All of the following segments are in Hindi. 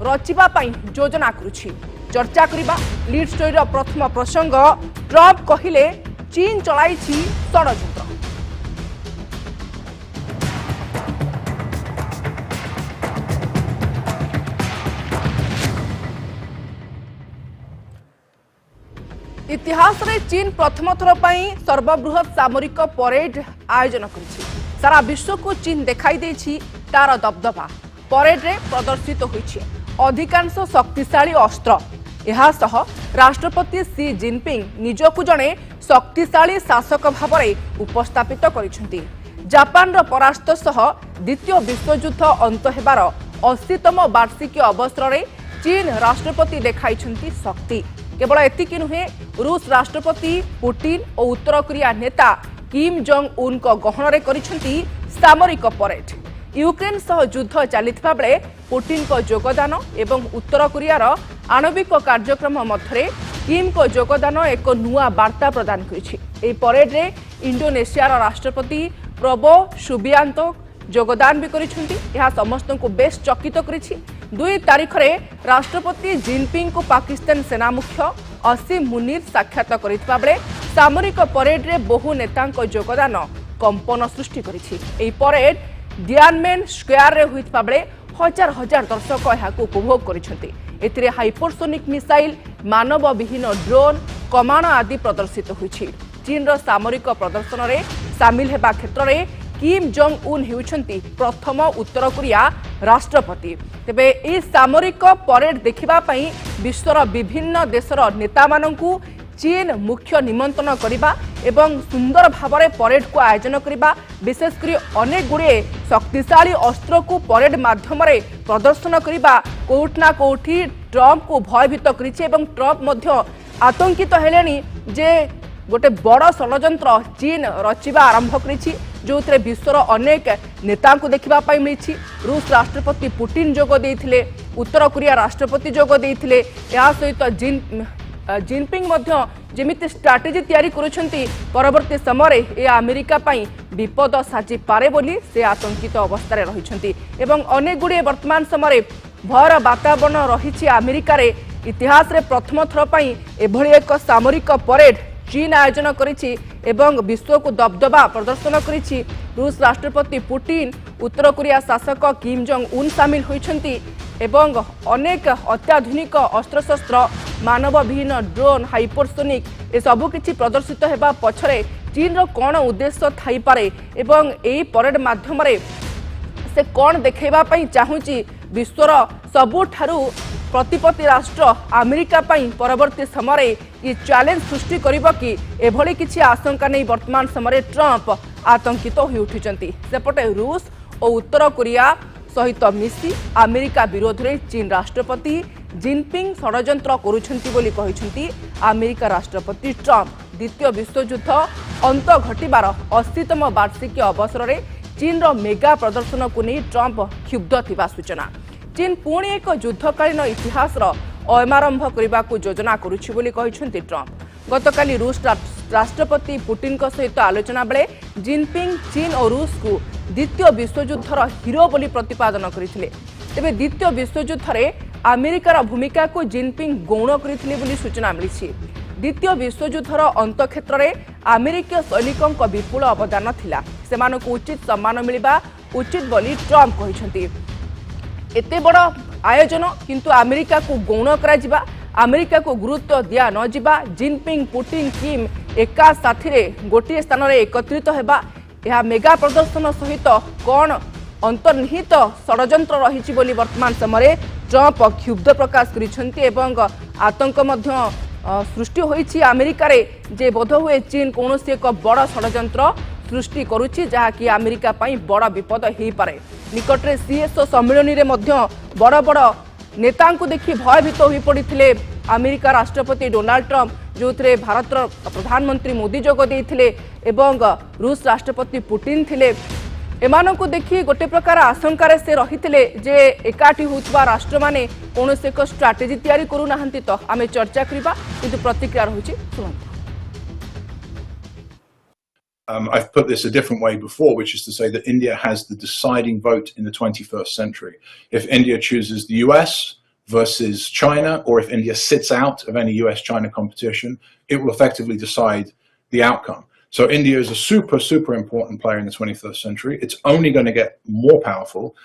रचिबा पई योजना करुछि। चर्चा करिबा लीड स्टोरी प्रथम प्रसंग ट्रम्प कहिले चीन चलाइछि षड्यंत्र। इतिहास रे चीन प्रथम थर पई सर्वबृहत सामरिक परेड आयोजन करिछि। सारा विश्व को चीन देखाई देछि तार दबदबा। परेड रे प्रदर्शित होइछि अधिकांश शक्तिशाली अस्त्र। यहा सह राष्ट्रपति सी जिनपिंग निजकु जणे शक्तिशाली शासक भावरे उपस्थापित करिसेंती। जापान रो परास्त सह द्वितीय विश्वयुद्ध अंत हेबार 80तम वार्षिकी अवसर रे चीन राष्ट्रपति देखाइछंती शक्ति। केवल एतिकी नुहे रूस राष्ट्रपति पुतिन और उत्तर कोरिया नेता किम जोंग उन को गहन रे करिसेंती सामरिक परेड। यूक्रेन सह युद्ध चलिथिबा बेले पुतिन को योगदान एवं उत्तर कोरियार आणविक कार्यक्रम मध्य किम को योगदान एक नुआ वार्ता प्रदान करिछि। एही परेड रे इंडोनेशियार राष्ट्रपति प्रबो सुबियांतो योगदान भी करिसेंती। यह समस्त को बेस चकित करिछि। 2 तारिख रे राष्ट्रपति जिनपिंग को पाकिस्तान सेना मुख्य असीम मुनीर साक्षात करिथिबा बेले सामरिक परेड रे बहु नेतांक योगदान कंपन सृष्टि करिछि। एही परेड डियानमेन स्क्वायर रे होइथिबा बेले हजार हजार दर्शक एहाको उपभोग करिसेंती। एथिरे हाइपरसोनिक मिसाइल मानव विहीन ड्रोन कमान आदि प्रदर्शित होइछि। चीन रो सामरिक प्रदर्शन रे शामिल हेबा क्षेत्र रे किम जोंग उन हेउछंती प्रथम उत्तर कोरिया राष्ट्रपति। तेबे ए सामरिक परेड देखिबा पई विश्वर विभिन्न देशर नेता माननकु चीन मुख्य निमंत्रण करिबा एवं सुंदर भावरे परेड को आयोजन करिबा विशेषकर अनेक गुड़े शक्तिशाली अस्त्र को परेड माध्यम रे प्रदर्शन करिबा कोठना कोठी ट्रम्प को भयभीत करिछि। एवं ट्रम्प मध्य आतंकित हेलेनी जे गोटे बड़ षड्यंत्र चीन रचिबा आरंभ करिछि जो थे विश्वर अनेक नेता को देखा मिली। रूस राष्ट्रपति पुतिन जोग देइथिले, उत्तर कोरिया राष्ट्रपति जोग देइथिले। या सहित जिनपिंग मध्य जेमिति स्ट्राटेजी तैयारी करुछंती परवर्ती समय ए अमेरिका पई विपद साजी पारे बोली से आतंकित अवस्था रे रहिछंती। एवं अनेक गुड़े वर्तमान समय भयर वातावरण रहिछि अमेरिका रे। इतिहास रे प्रथम थर पई एभली एक सामरिक परेड चीन आयोजन करिछि एवं विश्व को दबदबा प्रदर्शन करिछि। रूस राष्ट्रपति पुतिन, उत्तर कोरिया शासक किम जोंग उन शामिल होइछंती एवं अनेक अत्याधुनिक अस्त्रशस्त्र मानव विहीन ड्रोन हाइपरसोनिक ए सबु किछि प्रदर्शित हेबा पछरे चीन रो कोन उद्देश्य थाई पारे एवं एई परेड माध्यम रे से कोन देखैबा पई चाहुची विश्वर सबुठारु प्रतिपत्ति राष्ट्र अमेरिका पई परवर्ती समय ये चैलेंज सृष्टि करिबो कि एभली किछि आशंका नै वर्तमान समय ट्रम्प आतंकित होई उठिचंती। सेपटे रूस और उत्तर कोरिया सहित मिसी अमेरिका विरोध रे चीन राष्ट्रपति जिनपिंग षड्यंत्र करुछंती बोली कहिसंती अमेरिका राष्ट्रपति ट्रम्प। द्वितीय विश्वयुद्ध अंत घटिबार 80तम वार्षिकी अवसर रे चीन रो मेगा प्रदर्शन को नहीं ट्रम्प क्षुब्ध थिबा सूचना। चीन पुणी एक युद्धकालीन इतिहास अयमारंभ करने को योजना करुछि बोली कहिसंती ट्रम्प। गतकाली रूस राष्ट्रपति पुतिन को सहित आलोचना बेले जिनपिंग चीन और रूस को द्वितीय विश्वयुद्धर हीरो बोली प्रतिपादन करथिले। तेबे द्वितीय विश्वयुद्ध रे अमेरिकार भूमिका को जिनपिंग गौण करथिले बोली सूचना मिली। द्वितीय विश्वयुद्धर अंत क्षेत्र में अमेरिकीय सैनिकों का विपुल अवदान थिला। सेमानकु उचित सम्मान मिलिबा उचित बोली ट्रम्प कहिसंती। एते बड़ आयोजन किंतु अमेरिका को गौण करा अमेरिका को गुरुत्व दिया न जिबा जिनपिंग पुतिन किम एका साथी रे गोटे स्थान रे एकत्रित हेबा यह मेगा प्रदर्शन सहित कौन अंतर्निहित षड्यंत्र रही बोली वर्तमान समय ट्रम्प क्षुब्ध प्रकाश करिसेंती एवं आतंक मध्य सृष्टि होईछि अमेरिका रे जे बोध हुए चीन कौनसी एक बड़ षड्यंत्र सृष्टि करुछि जहाँकि अमेरिका पई बड़ विपद हो पारे। निकटरे सीएसओ सम्मेलन रे मध्य बड़ बड़ नेता को देखि भयभीत हो पड़ते अमेरिका राष्ट्रपति डोनाल्ड ट्रम्प जो थे भारत प्रधानमंत्री मोदी जोग देइथिले एवं रूस राष्ट्रपति पुतिन थिले। एमानंकु देखि गोटे प्रकार आशंकार से रहिथिले जे एकाठी होउतबा राष्ट्र माने कोनोसे एक स्ट्रैटेजी तैयारी करू नाहंती। तो आमे चर्चा करिबा किंतु प्रतिक्रिया रहुछि सुनंतु। I've put this a different way before, which is to say that India has the deciding vote in the 21st century. If India chooses the US, versus China, or if India sits out of any US-China competition, it will effectively decide the outcome. So India is a super important player in the 21st century. It's only going to get more powerful.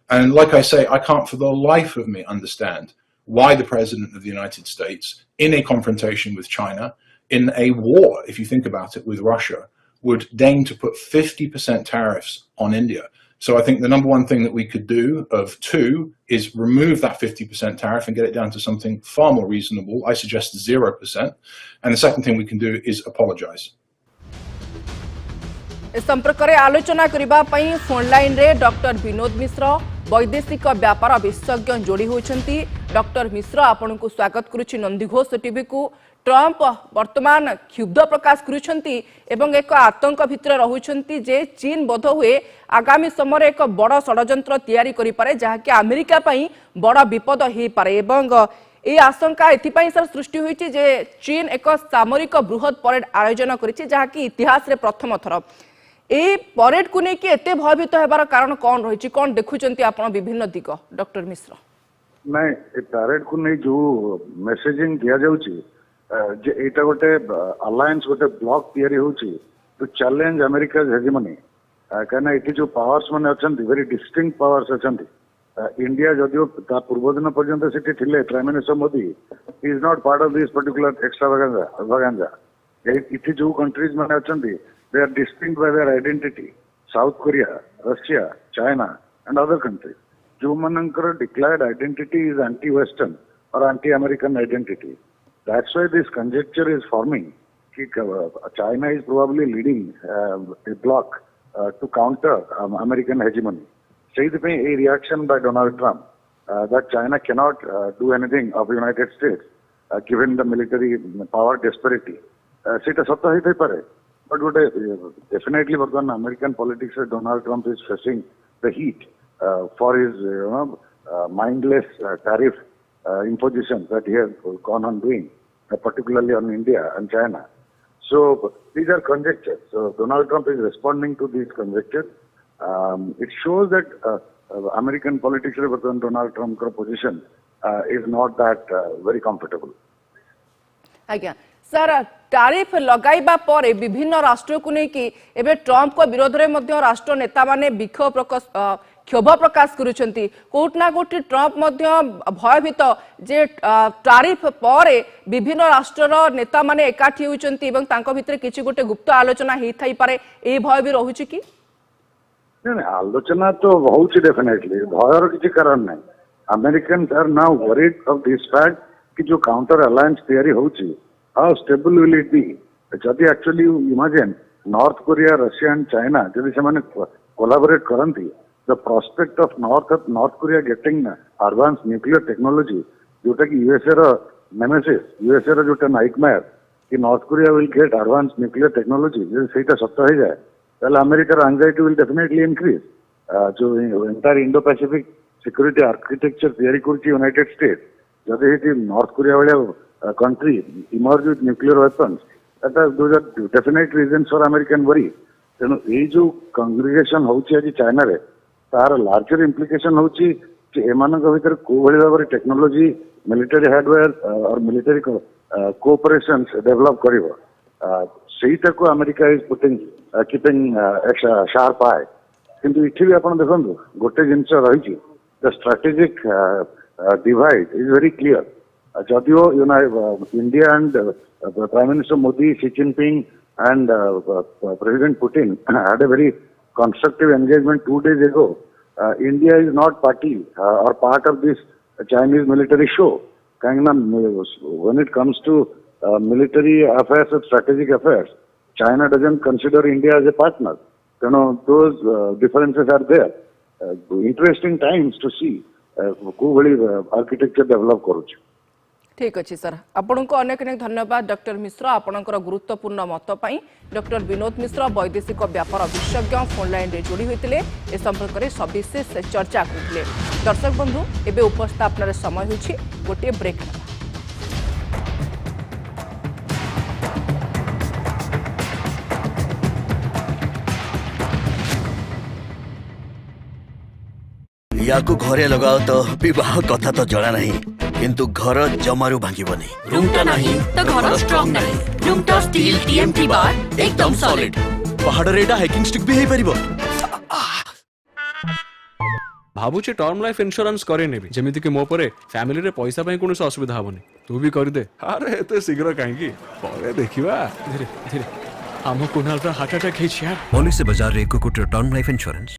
And like I say, I can't for the life of me understand why the President of the United States, in a confrontation with China, in a war, if you think about it, with Russia, would deign to put 50% tariffs on India. So I think the number one thing that we could do of two is remove that 50% tariff and get it down to something far more reasonable. I suggest 0%. And the second thing we can do is apologize. ए संपर्क में आलोचना करने फोन लाइन रे डॉक्टर विनोद मिश्र वैदेशिक व्यापार विशेषज्ञ जोड़ी होती। डॉक्टर मिश्र आपन को स्वागत करुच्ची नंदीघोष टीवी को। ट्रंप वर्तमान क्षुब्ध प्रकाश करुछंती एवं एक आतंक भितर रहुछंती जे चीन बोध हुए आगामी समय एक बड़ षड्यंत्र तैयारी करि पारे जहाँकि अमेरिका पई बड़ विपद हो पारे एवं ये आशंका एथिपाई सर सृष्टि होईची जे चीन एक सामरिक बृहत परेड आयोजन करिछि जहाँकि इतिहास रे प्रथम थर ए परेड को लेकिन एते भयभीत हेबार कारण कौन रही कौन देखुचंती आपण विभिन्न दिग डॉक्टर मिश्र नहीं ए परेड को नहीं जो मेसेजिंग दिया जाउची जे एटा गोटे अलायंस गोटे ब्लॉक तयारी होची टू चैलेंज अमेरिका हेजेमनी कहना एटी जो पावर्स माने अछंती वेरी डिस्टिंक्ट पावर्स अछंती इंडिया जदियो ता पूर्व दिन पर्यंत सिटी थिले prime minister Modi is not part of this particular extravaganza इथि जो कंट्रीज माने अछंती they are distinct by their identity. South Korea, Russia, China and other countries. जो मनांकर declared identity is anti-Western or anti-American identity. That's why this conjecture is forming. China is probably leading a bloc to counter American hegemony. So a reaction by Donald Trump that China cannot do anything of the United States given the military power disparity. सेटा सत्य होई थई पारे. But definitely, American politics, Donald Trump is facing the heat for his mindless tariff imposition that he has gone on doing, particularly on India and China. So these are conjectures. So Donald Trump is responding to these conjectures. It shows that American politics, Donald Trump's position is not that very comfortable. Again. Sir tariff लगाइबा पर विभिन्न राष्ट्र को लेकिन एबे ट्रंप को विरोध रे मध्य राष्ट्र नेता माने क्षोभ प्रकाश करुछंती कोटना कोटी ट्रंप मध्य भयभीत जे टैरिफ पर विभिन्न राष्ट्र नेता माने एकाठी होचंती एवं तांको भितर किछि गोटे गुप्त आलोचना हेई थाई पारे ए भय भी रहुछि कि नहीं आलोचना तो होउछि डेफिनेटली भयर किछि कारण नै Americans are now worried of this fact कि जो काउंटर अलायंस तयारी होउछि how stable will it be? Jodi actually you imagine North Korea, Russia and China, jodi semane collaborate karanti, the prospect of North Korea getting advanced nuclear technology, jota ki USA ro nemesis, USA ro jota nightmare, ki North Korea will get advanced nuclear technology, jodi seita satya hoy jaye, then America's anxiety will definitely increase. Jo entire Indo-Pacific security architecture theory kurchi United States, jodi hiti North Korea wala country emerge with nuclear weapons, those are definite reasons for American worry. तेणु ये जो congregation होची आज चाइना रे तार larger implication होची कि एमानक भीतर को भली भाबरे टेक्नोलॉजी मिलिटरी हार्डवेयर और मिलिटरी कोऑपरेशंस डेवलप करिवो सेटा को America is putting keeping sharp eye किंतु इठी भी आपण देखंतु गोटे जिंस रहिची the strategic divide is very clear. Jadiyo, India and Prime Minister Modi, Xi Jinping and President Putin had a very constructive engagement 2 days ago. India is not party or part of this Chinese military show. When it comes to military affairs or strategic affairs, China doesn't consider India as a partner. Those differences are there. Interesting times to see who architecture develop करुच्छ. ठीक अच्छे सर आपन को अनेक अनेक धन्यवाद डॉक्टर मिश्र आपनकर गुरुत्वपूर्ण मत पाई. डॉक्टर विनोद मिश्र वैदेशिक व्यापार विशेषज्ञ फोन लाइन रे जोड़ी होते ए संपर्क में सविशेष चर्चा करते. दर्शक बंधु एबे उपस्थापन समय होछि गोटे ब्रेक. या को घरे लगाओ तो विवाह कथा तो जଣା नहीं किंतु घर जमारू भांगिबनी। रूमटा नहीं तो घर स्ट्रांग नहीं। रूमटा स्टील टीएमटी बार एकदम सॉलिड। पहाड़ रे एटा हाइकिंग स्टिक भी हे परिबो। भाबुचे टर्म लाइफ इंश्योरेंस करे नेबी जेमिति कि मो परे फैमिली रे पैसा पई कोनोस असुविधा हबनी। तू भी कर दे। अरे एते शीघ्र काहेकी परे देखिबा धीरे धीरे। हम कुणाल रा हार्ट अटैक हे यार। पॉलिसी बाजार रे को टर्म लाइफ इंश्योरेंस